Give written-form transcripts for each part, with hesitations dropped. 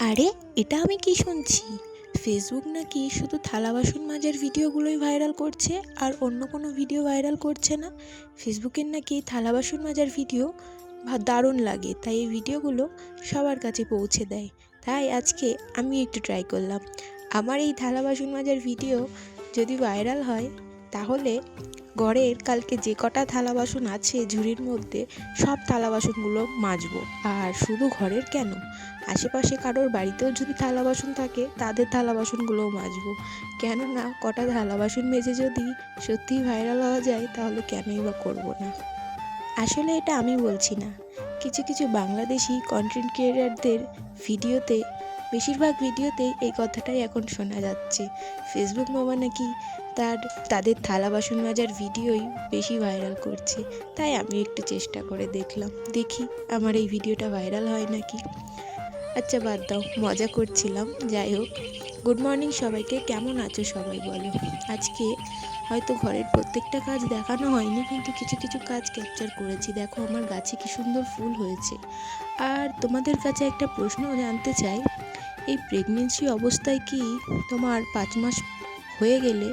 আরে, এটা আমি কি শুনছি? ফেসবুক নাকি শুধু থালা বাসন মাজার ভিডিওগুলোই ভাইরাল করছে আর অন্য কোনো ভিডিও ভাইরাল করছে না। ফেসবুকের নাকি থালা বাসন মাজার ভিডিও দারুণ লাগে, তাই এই ভিডিওগুলো সবার কাছে পৌঁছে দেয়। তাই আজকে আমি একটু ট্রাই করলাম। আমার এই থালা বাসন মাজার ভিডিও যদি ভাইরাল হয়, তাহলে ঘরের কালকে যে কটা থালা বাসন আছে ঝুড়ির মধ্যে, সব থালা বাসনগুলো মাজবো। আর শুধু ঘরের কেন, আশেপাশে কারোর বাড়িতেও যদি থালা বাসন থাকে তাদের থালা বাসনগুলোও মাজবো। কেননা কটা থালা বাসন মেজে যদি সত্যিই ভাইরাল হওয়া যায়, তাহলে কেনই বা করবো না। আসলে এটা আমি বলছি না, কিছু কিছু বাংলাদেশি কন্টেন্ট ক্রিয়েটারদের ভিডিওতে, বেশিরভাগ ভিডিওতেই এই কথাটাই এখন শোনা যাচ্ছে। ফেসবুক মামা নাকি তাদের থালা বাসন মাজার ভিডিওই বেশি ভাইরাল করছে। তাই আমি একটু চেষ্টা করে দেখলাম, দেখি আমার এই ভিডিওটা ভাইরাল হয় নাকি। আচ্ছা, বাদ দাও, মজা করছিলাম। যাই হোক, গুড মর্নিং সবাইকে। কেমন আছো সবাই বলো? আজকে হয়তো ঘরের প্রত্যেকটা কাজ দেখানো হয়নি, কিন্তু কিছু কিছু কাজ ক্যাপচার করেছি। দেখো আমার গাছে কি সুন্দর ফুল হয়েছে। আর তোমাদের কাছে একটা প্রশ্ন জানতে চাই, এই প্রেগনেন্সি অবস্থায় কি তোমার 5 মাস হয়ে গেলে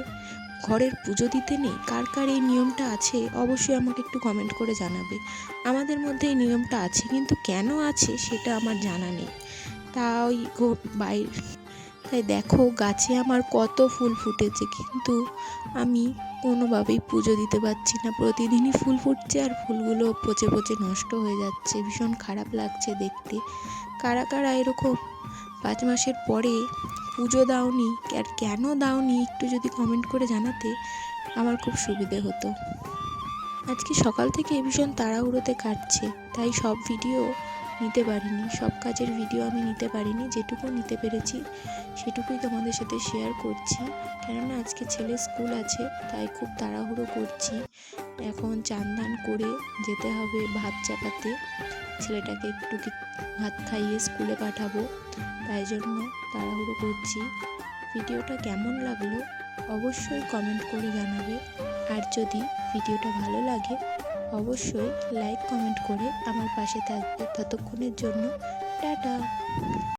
ঘরের পুজো দিতে নেই? কার কার এই নিয়মটা আছে অবশ্যই আমাকে একটু কমেন্ট করে জানাবে। আমাদের মধ্যে এই নিয়মটা আছে, কিন্তু কেন আছে সেটা আমার জানা নেই। তাই তাই দেখো গাছে আমার কত ফুল ফুটেছে, কিন্তু আমি কোনোভাবেই পুজো দিতে পারছি না। প্রতিদিনই ফুল ফুটছে আর ফুলগুলো পচে পচে নষ্ট হয়ে যাচ্ছে, ভীষণ খারাপ লাগছে দেখতে। কারা কারা এরকম 5 মাসের পরে পুজো দাওনি, আর কেন দাওনি একটু যদি কমেন্ট করে জানাতে আমার খুব সুবিধে হতো। আজকে সকাল থেকে ভীষণ তাড়াহুড়োতে কাটছে, তাই সব ভিডিও নিতে পারিনি, সব কাজের ভিডিও আমি নিতে পারিনি। যেটুকু নিতে পেরেছি সেটুকুই তোমাদের সাথে শেয়ার করছি। কেননা আজকে ছেলের স্কুল আছে, তাই খুব তাড়াহুড়ো করছি। এখন চান ধান করে যেতে হবে ভাত চাপাতে, ছেলেটাকে একটু ভাত খাইয়ে স্কুলে পাঠাবো, তাই জন্য তাড়াহুড়ো করছি। ভিডিওটা কেমন লাগলো অবশ্যই কমেন্ট করে জানাবে। আর যদি ভিডিওটা ভালো লাগে অবশ্যই লাইক কমেন্ট করে আমার পাশে থাকবে। ততক্ষণের জন্য টাটা।